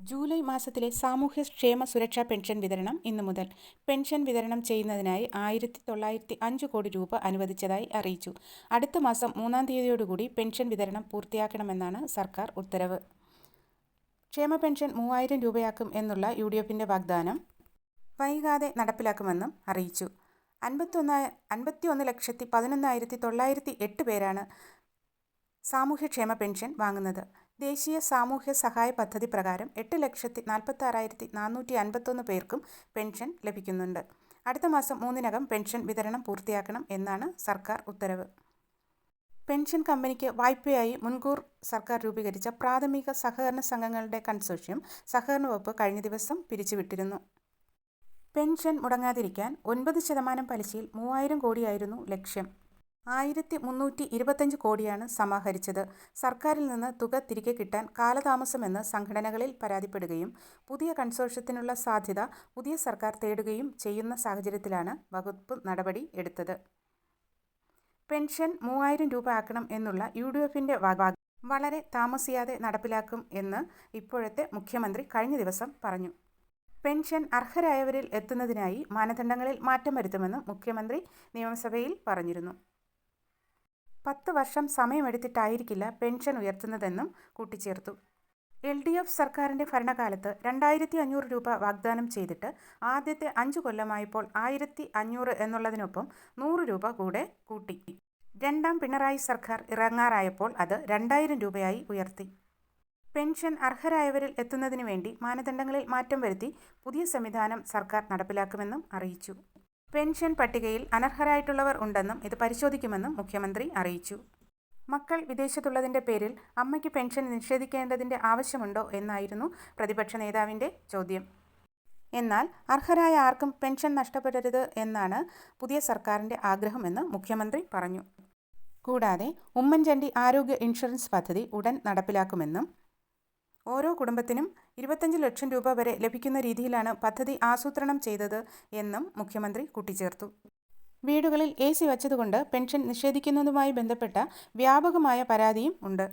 July മാസത്തിലെ സാമൂഹ്യക്ഷേമ സുരക്ഷാ പെൻഷൻ വിതരണം ഇന്നു മുതൽ. പെൻഷൻ വിതരണം ചെയ്യുന്നതിനായി 1905 കോടി രൂപ അനുവദിച്ചതായി അറിയിച്ചു. അടുത്ത മാസം 3-ാം തീയതിയോടുകൂടി പെൻഷൻ വിതരണം പൂർത്തിയാക്കണമെന്നാണ് സർക്കാർ ഉത്തരവ്. ക്ഷേമ പെൻഷൻ 3000 രൂപയാക്കും എന്നുള്ള UDFന്റെ വാഗ്ദാനം വൈകാതെ നടപ്പിലാക്കുമെന്നും അറിയിച്ചു. 51,11,908 പേരാണ് സാമൂഹ്യക്ഷേമ പെൻഷൻ വാങ്ങുന്നത്. ദേശീയ സാമൂഹ്യ സഹായ പദ്ധതി പ്രകാരം 8,46,451 പേർക്കും പെൻഷൻ ലഭിക്കുന്നുണ്ട്. അടുത്ത മാസം 3-നകം പെൻഷൻ വിതരണം പൂർത്തിയാക്കണം എന്നാണ് സർക്കാർ ഉത്തരവ്. പെൻഷൻ കമ്പനിക്ക് വായ്പയായി മുൻകൂർ സർക്കാർ രൂപീകരിച്ച പ്രാഥമിക സഹകരണ സംഘങ്ങളുടെ കൺസോർഷ്യം സഹകരണ വകുപ്പ് കഴിഞ്ഞ ദിവസം പിരിച്ചുവിട്ടിരുന്നു. പെൻഷൻ മുടങ്ങാതിരിക്കാൻ 9% പലിശയിൽ 3000 കോടിയായിരുന്നു ലക്ഷ്യം. 1325 കോടിയാണ് സമാഹരിച്ചത്. സർക്കാരിൽ നിന്ന് തുക തിരികെ കിട്ടാൻ കാലതാമസമെന്ന് സംഘടനകളിൽ പരാതിപ്പെടുകയും പുതിയ കൺസോർഷ്യത്തിനുള്ള സാധ്യത പുതിയ സർക്കാർ തേടുകയും ചെയ്യുന്ന സാഹചര്യത്തിലാണ് വകുപ്പ് നടപടി എടുത്തത്. പെൻഷൻ 3000 രൂപ ആക്കണം എന്നുള്ള UDFന്റെ വാഗ്ദാനം വളരെ താമസിയാതെ നടപ്പിലാക്കും എന്ന് ഇപ്പോഴത്തെ മുഖ്യമന്ത്രി കഴിഞ്ഞ ദിവസം പറഞ്ഞു. പെൻഷൻ അർഹരായവരിൽ എത്തുന്നതിനായി മാനദണ്ഡങ്ങളിൽ മാറ്റം വരുത്തുമെന്നും മുഖ്യമന്ത്രി നിയമസഭയിൽ പറഞ്ഞിരുന്നു. 10 വർഷം സമയമെടുത്തിട്ടായിരിക്കില്ല പെൻഷൻ ഉയർത്തുന്നതെന്നും കൂട്ടിച്ചേർത്തു. LDF സർക്കാരിൻ്റെ ഭരണകാലത്ത് 2500 രൂപ വാഗ്ദാനം ചെയ്തിട്ട് ആദ്യത്തെ 5 കൊല്ലമായപ്പോൾ 1500 എന്നുള്ളതിനൊപ്പം 100 രൂപ കൂടെ കൂട്ടി. 2ാം പിണറായി സർക്കാർ ഇറങ്ങാറായപ്പോൾ അത് 2000 രൂപയായി ഉയർത്തി. പെൻഷൻ അർഹരായവരിൽ എത്തുന്നതിന് വേണ്ടി മാനദണ്ഡങ്ങളിൽ മാറ്റം വരുത്തി പുതിയ സംവിധാനം സർക്കാർ നടപ്പിലാക്കുമെന്നും അറിയിച്ചു. പെൻഷൻ പട്ടികയിൽ അനർഹരായിട്ടുള്ളവർ ഉണ്ടെന്നും ഇത് പരിശോധിക്കുമെന്നും മുഖ്യമന്ത്രി അറിയിച്ചു. മക്കൾ വിദേശത്തുള്ളതിൻ്റെ പേരിൽ അമ്മയ്ക്ക് പെൻഷൻ നിഷേധിക്കേണ്ടതിൻ്റെ ആവശ്യമുണ്ടോ എന്നായിരുന്നു പ്രതിപക്ഷ നേതാവിൻ്റെ ചോദ്യം. എന്നാൽ അർഹരായ ആർക്കും പെൻഷൻ നഷ്ടപ്പെടരുത് എന്നാണ് പുതിയ സർക്കാരിൻ്റെ ആഗ്രഹമെന്ന് മുഖ്യമന്ത്രി പറഞ്ഞു. കൂടാതെ ഉമ്മൻചാണ്ടി ആരോഗ്യ ഇൻഷുറൻസ് പദ്ധതി ഉടൻ നടപ്പിലാക്കുമെന്നും ഓരോ കുടുംബത്തിനും 25 ലക്ഷം രൂപ വരെ ലഭിക്കുന്ന രീതിയിലാണ് പദ്ധതി ആസൂത്രണം ചെയ്തത് എന്നും മുഖ്യമന്ത്രി കൂട്ടിച്ചേർത്തു. വീടുകളിൽ AC വച്ചതുകൊണ്ട് പെൻഷൻ നിഷേധിക്കുന്നതുമായി ബന്ധപ്പെട്ട വ്യാപകമായ പരാതിയും ഉണ്ട്.